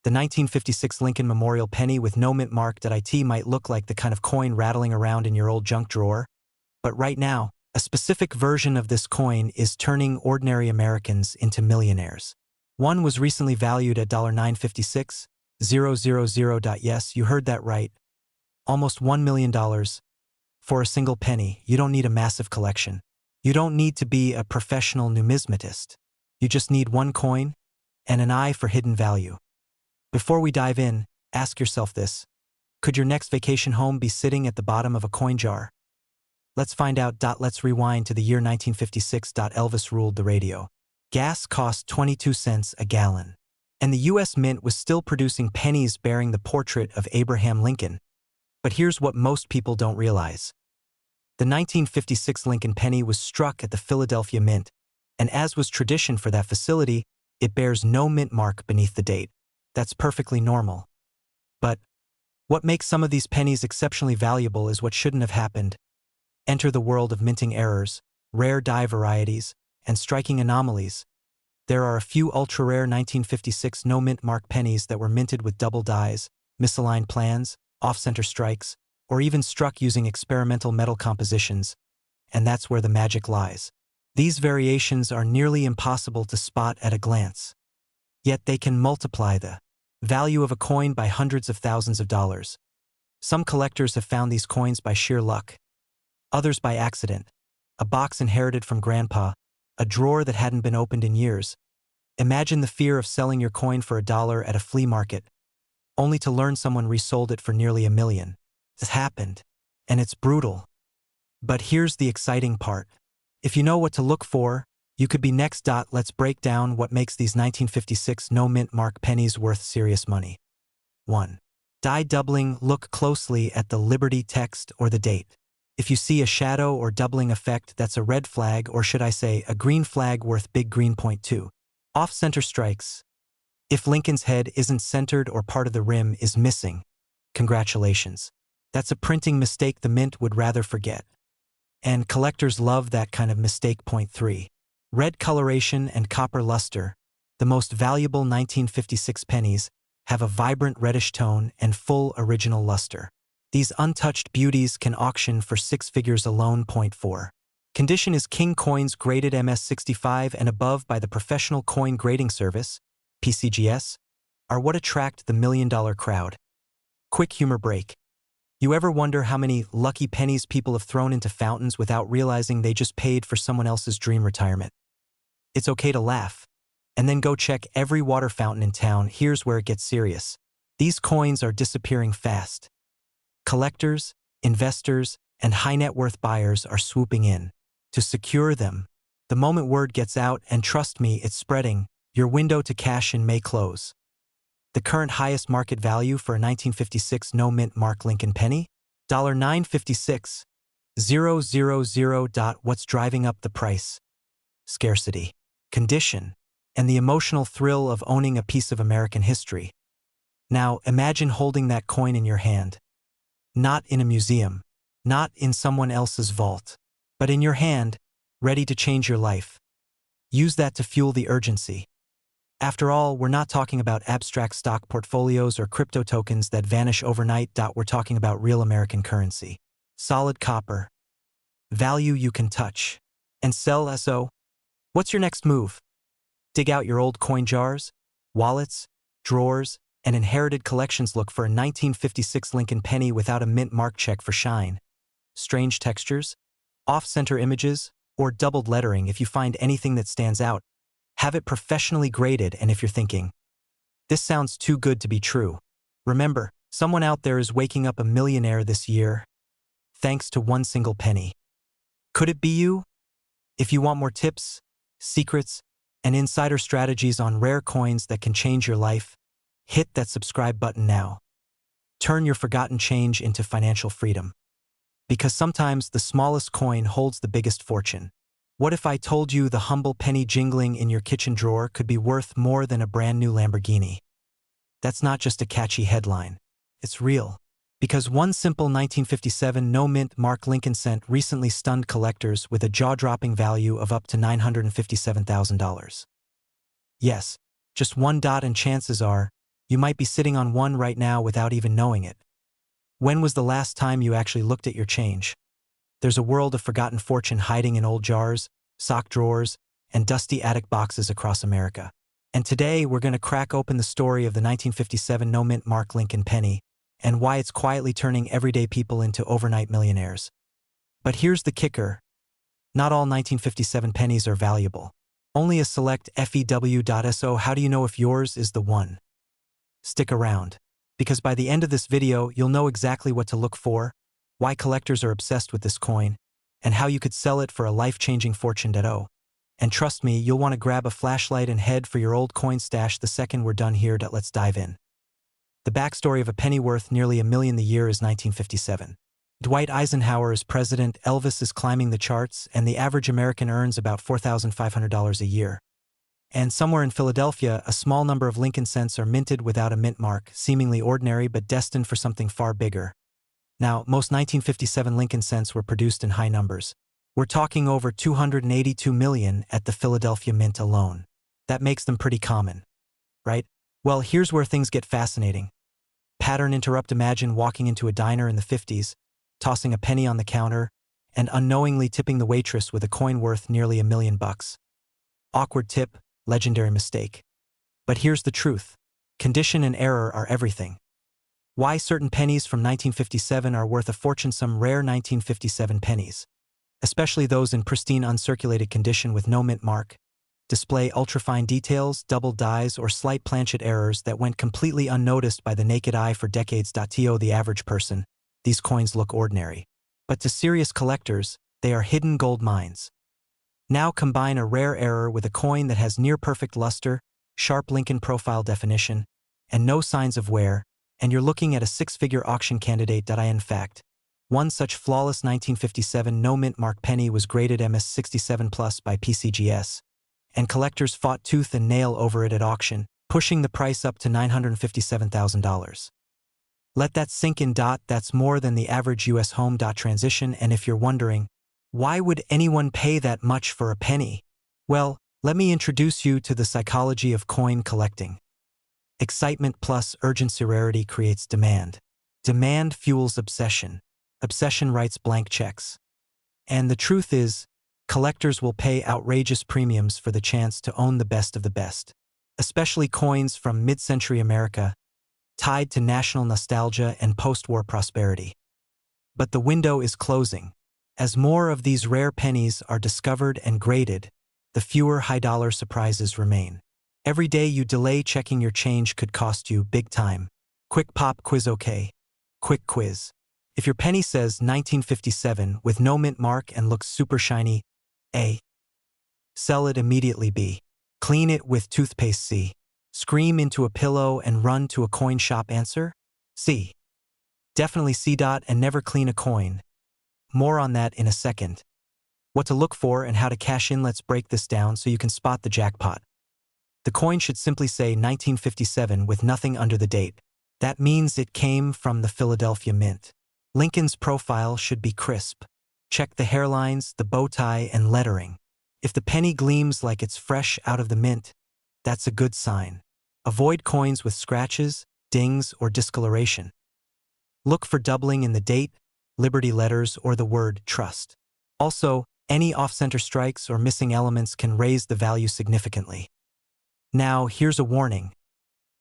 The 1956 Lincoln Memorial penny with no mint mark. It might look like the kind of coin rattling around in your old junk drawer. But right now, a specific version of this coin is turning ordinary Americans into millionaires. One was recently valued at $9.56. Yes, you heard that right. Almost $1 million. For a single penny. You don't need a massive collection. You don't need to be a professional numismatist. You just need one coin and an eye for hidden value. Before we dive in, ask yourself this. Could your next vacation home be sitting at the bottom of a coin jar? Let's find out. Let's rewind to the year 1956. Elvis ruled the radio. Gas cost 22 cents a gallon. And the U.S. Mint was still producing pennies bearing the portrait of Abraham Lincoln. But here's what most people don't realize. The 1956 Lincoln penny was struck at the Philadelphia Mint, and as was tradition for that facility, it bears no mint mark beneath the date. That's perfectly normal. But what makes some of these pennies exceptionally valuable is what shouldn't have happened. Enter the world of minting errors, rare die varieties, and striking anomalies. There are a few ultra-rare 1956 no-mint mark pennies that were minted with double dies, misaligned plans, off-center strikes, or even struck using experimental metal compositions, and that's where the magic lies. These variations are nearly impossible to spot at a glance. Yet they can multiply the value of a coin by hundreds of thousands of dollars. Some collectors have found these coins by sheer luck. Others by accident. A box inherited from grandpa, a drawer that hadn't been opened in years. Imagine the fear of selling your coin for $1 at a flea market, only to learn someone resold it for nearly $1 million. This happened, and it's brutal. But here's the exciting part. If you know what to look for, you could be next. Let's break down what makes these 1956 no-mint mark pennies worth serious money. 1. Die doubling. Look closely at the Liberty text or the date. If you see a shadow or doubling effect, that's a red flag, or should I say, a green flag worth big green. Point 2. Off-center strikes. If Lincoln's head isn't centered or part of the rim is missing, congratulations. That's a printing mistake the mint would rather forget. And collectors love that kind of mistake. Point 3. Red coloration and copper luster. The most valuable 1956 pennies have a vibrant reddish tone and full original luster. These untouched beauties can auction for 6 figures alone. Point 4. Condition is king. Coins graded MS65 and above by the Professional Coin Grading Service, PCGS, are what attract the million-dollar crowd. Quick humor break. You ever wonder how many lucky pennies people have thrown into fountains without realizing they just paid for someone else's dream retirement? It's okay to laugh. And then go check every water fountain in town. Here's where it gets serious. These coins are disappearing fast. Collectors, investors, and high-net-worth buyers are swooping in to secure them. The moment word gets out, and trust me, it's spreading, your window to cash in may close. The current highest market value for a 1956 no-mint Mark Lincoln penny? $9.56. 000. What's driving up the price? Scarcity, condition, and the emotional thrill of owning a piece of American history. Now, imagine holding that coin in your hand. Not in a museum, not in someone else's vault, but in your hand, ready to change your life. Use that to fuel the urgency. After all, we're not talking about abstract stock portfolios or crypto tokens that vanish overnight. We're talking about real American currency. Solid copper. Value you can touch. And sell. So, what's your next move? Dig out your old coin jars, wallets, drawers, and inherited collections. Look for a 1956 Lincoln penny without a mint mark. Check for shine, strange textures, off-center images, or doubled lettering. If you find anything that stands out, have it professionally graded. And if you're thinking, this sounds too good to be true, remember, someone out there is waking up a millionaire this year, thanks to one single penny. Could it be you? If you want more tips, secrets, and insider strategies on rare coins that can change your life, hit that subscribe button now. Turn your forgotten change into financial freedom. Because sometimes the smallest coin holds the biggest fortune. What if I told you the humble penny jingling in your kitchen drawer could be worth more than a brand new Lamborghini? That's not just a catchy headline. It's real. Because one simple 1957 no-mint Mark Lincoln cent recently stunned collectors with a jaw-dropping value of up to $957,000. Yes, just one dot, and chances are, you might be sitting on one right now without even knowing it. When was the last time you actually looked at your change? There's a world of forgotten fortune hiding in old jars, sock drawers, and dusty attic boxes across America. And today we're going to crack open the story of the 1957 no-mint Mark Lincoln penny and why it's quietly turning everyday people into overnight millionaires. But here's the kicker. Not all 1957 pennies are valuable. Only a select FEW.SO. How do you know if yours is the one? Stick around, because by the end of this video, you'll know exactly what to look for, why collectors are obsessed with this coin, and how you could sell it for a life-changing fortune. And trust me, you'll want to grab a flashlight and head for your old coin stash the second we're done here. Let's dive in. The backstory of a penny worth nearly $1 million. The year is 1957. Dwight Eisenhower is president, Elvis is climbing the charts, and the average American earns about $4,500 a year. And somewhere in Philadelphia, a small number of Lincoln cents are minted without a mint mark, seemingly ordinary but destined for something far bigger. Now, most 1957 Lincoln cents were produced in high numbers. We're talking over 282 million at the Philadelphia Mint alone. That makes them pretty common, right? Well, here's where things get fascinating. Pattern interrupt. Imagine walking into a diner in the 50s, tossing a penny on the counter, and unknowingly tipping the waitress with a coin worth nearly $1 million. Awkward tip, legendary mistake. But here's the truth. Condition and error are everything. Why certain pennies from 1957 are worth a fortune. Some rare 1957 pennies, especially those in pristine uncirculated condition with no mint mark, display ultrafine details, double dies, or slight planchet errors that went completely unnoticed by the naked eye for decades. To the average person, these coins look ordinary. But to serious collectors, they are hidden gold mines. Now combine a rare error with a coin that has near-perfect luster, sharp Lincoln profile definition, and no signs of wear, and you're looking at a six-figure auction candidate. In fact, one such flawless 1957 no-mint mark penny was graded MS67+ by PCGS, and collectors fought tooth and nail over it at auction, pushing the price up to $957,000. Let that sink in. That's more than the average U.S. home. Transition. And if you're wondering, Why would anyone pay that much for a penny? Well, let me introduce you to the psychology of coin collecting. Excitement plus urgency rarity creates demand. Demand fuels obsession. Obsession writes blank checks. And the truth is, collectors will pay outrageous premiums for the chance to own the best of the best, especially coins from mid-century America, tied to national nostalgia and post-war prosperity. But the window is closing. As more of these rare pennies are discovered and graded, the fewer high-dollar surprises remain. Every day you delay checking your change could cost you big time. Quick pop quiz. Okay. Quick quiz. If your penny says 1957 with no mint mark and looks super shiny, A. Sell it immediately. B. Clean it with toothpaste. C. Scream into a pillow and run to a coin shop. Answer? C. Definitely C. And never clean a coin. More on that in a second. What to look for and how to cash in. Let's break this down so you can spot the jackpot. The coin should simply say 1957 with nothing under the date. That means it came from the Philadelphia Mint. Lincoln's profile should be crisp. Check the hairlines, the bow tie, and lettering. If the penny gleams like it's fresh out of the mint, that's a good sign. Avoid coins with scratches, dings, or discoloration. Look for doubling in the date, Liberty letters, or the word trust. Also, any off-center strikes or missing elements can raise the value significantly. Now, here's a warning.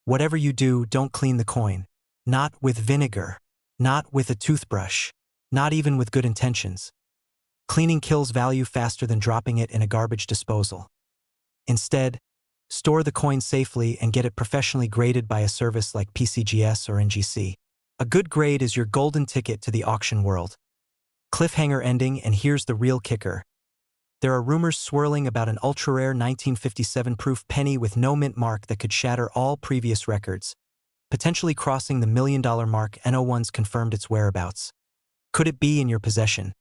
Whatever you do, don't clean the coin. Not with vinegar. Not with a toothbrush. Not even with good intentions. Cleaning kills value faster than dropping it in a garbage disposal. Instead, store the coin safely and get it professionally graded by a service like PCGS or NGC. A good grade is your golden ticket to the auction world. Cliffhanger ending, and here's the real kicker. There are rumors swirling about an ultra-rare 1957 proof penny with no mint mark that could shatter all previous records, potentially crossing the $1 million mark. No one's confirmed its whereabouts. Could it be in your possession?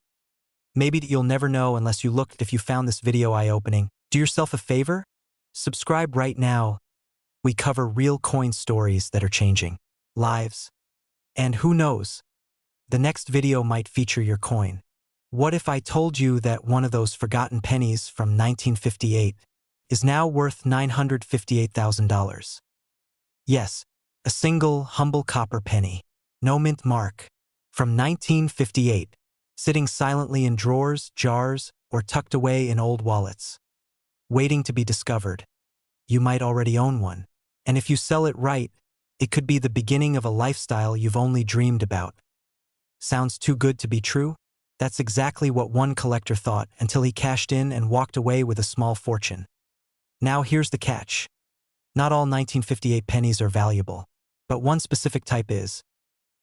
Maybe you'll never know unless you looked. If you found this video eye-opening, do yourself a favor? Subscribe right now. We cover real coin stories that are changing lives. And who knows? The next video might feature your coin. What if I told you that one of those forgotten pennies from 1958 is now worth $958,000? Yes, a single, humble copper penny, no mint mark, from 1958, sitting silently in drawers, jars, or tucked away in old wallets, waiting to be discovered. You might already own one, and if you sell it right, it could be the beginning of a lifestyle you've only dreamed about. Sounds too good to be true? That's exactly what one collector thought until he cashed in and walked away with a small fortune. Now here's the catch. Not all 1958 pennies are valuable, but one specific type is.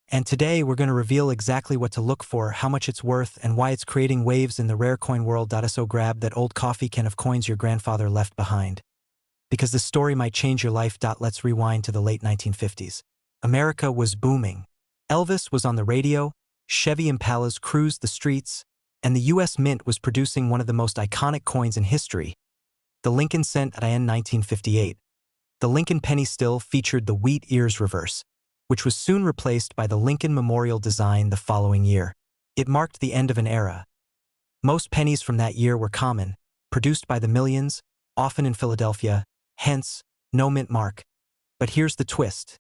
And today we're going to reveal exactly what to look for, how much it's worth, and why it's creating waves in the rare coin world. So grab that old coffee can of coins your grandfather left behind, because this story might change your life. Let's rewind to the late 1950s. America was booming. Elvis was on the radio, Chevy Impalas cruised the streets, and the U.S. Mint was producing one of the most iconic coins in history, the Lincoln cent in 1958. The Lincoln penny still featured the wheat ears reverse, which was soon replaced by the Lincoln Memorial design the following year. It marked the end of an era. Most pennies from that year were common, produced by the millions, often in Philadelphia, hence, no mint mark. But here's the twist.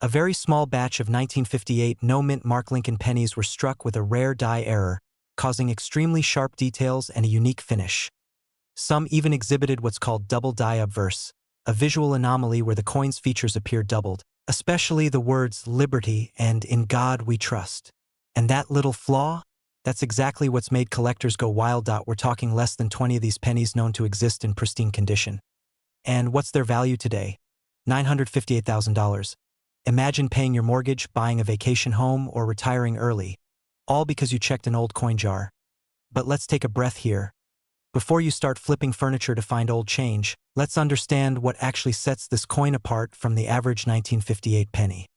A very small batch of 1958 no mint mark Lincoln pennies were struck with a rare die error, causing extremely sharp details and a unique finish. Some even exhibited what's called double die obverse, a visual anomaly where the coin's features appear doubled, especially the words Liberty and In God We Trust. And that little flaw? That's exactly what's made collectors go wild. We're talking less than 20 of these pennies known to exist in pristine condition. And what's their value today? $958,000. Imagine paying your mortgage, buying a vacation home, or retiring early, all because you checked an old coin jar. But let's take a breath here. Before you start flipping furniture to find old change, let's understand what actually sets this coin apart from the average 1958 penny.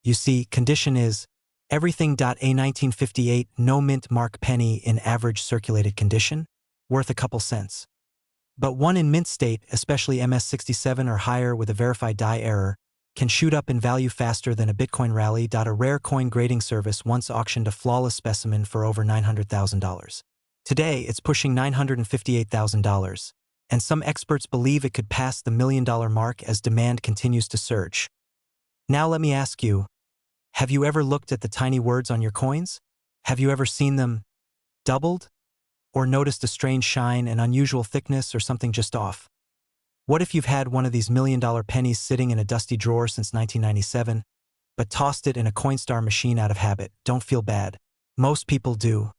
You see, condition is everything. A 1958 no mint mark penny in average circulated condition, worth a couple cents. But one in mint state, especially MS67 or higher with a verified die error, can shoot up in value faster than a Bitcoin rally. A rare coin grading service once auctioned a flawless specimen for over $900,000. Today, it's pushing $958,000, and some experts believe it could pass the $1 million mark as demand continues to surge. Now let me ask you, have you ever looked at the tiny words on your coins? Have you ever seen them doubled? Or noticed a strange shine, an unusual thickness, or something just off? What if you've had one of these $1 million pennies sitting in a dusty drawer since 1997, but tossed it in a Coinstar machine out of habit? Don't feel bad. Most people do.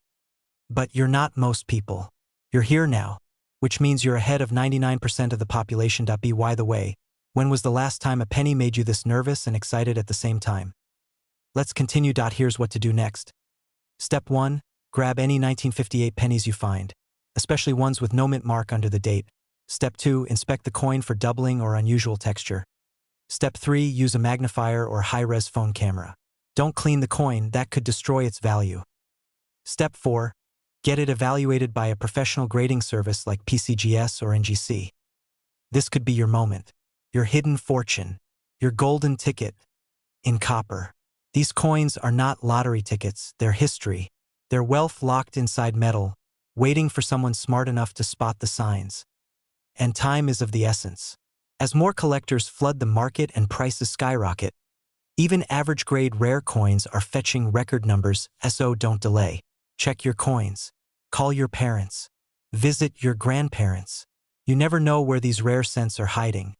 But you're not most people. You're here now, which means you're ahead of 99% of the population. By the way, when was the last time a penny made you this nervous and excited at the same time? Let's continue. Here's what to do next. Step 1. Grab any 1958 pennies you find, especially ones with no mint mark under the date. Step 2. Inspect the coin for doubling or unusual texture. Step 3. Use a magnifier or high-res phone camera. Don't clean the coin, that could destroy its value. Step 4. Get it evaluated by a professional grading service like PCGS or NGC. This could be your moment, your hidden fortune, your golden ticket in copper. These coins are not lottery tickets, they're history. They're wealth locked inside metal, waiting for someone smart enough to spot the signs. And time is of the essence. As more collectors flood the market and prices skyrocket, even average-grade rare coins are fetching record numbers, so don't delay. Check your coins. Call your parents. Visit your grandparents. You never know where these rare cents are hiding.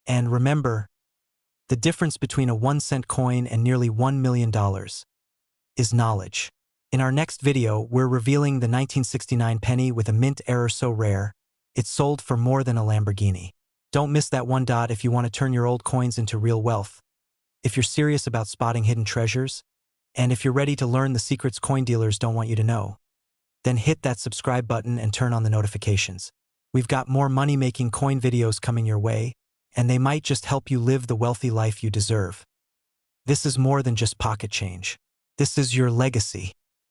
And remember, the difference between a 1-cent coin and nearly $1 million is knowledge. In our next video, we're revealing the 1969 penny with a mint error so rare, it sold for more than a Lamborghini. Don't miss that one. If you want to turn your old coins into real wealth, if you're serious about spotting hidden treasures, and if you're ready to learn the secrets coin dealers don't want you to know, then hit that subscribe button and turn on the notifications. We've got more money-making coin videos coming your way, and they might just help you live the wealthy life you deserve. This is more than just pocket change. This is your legacy.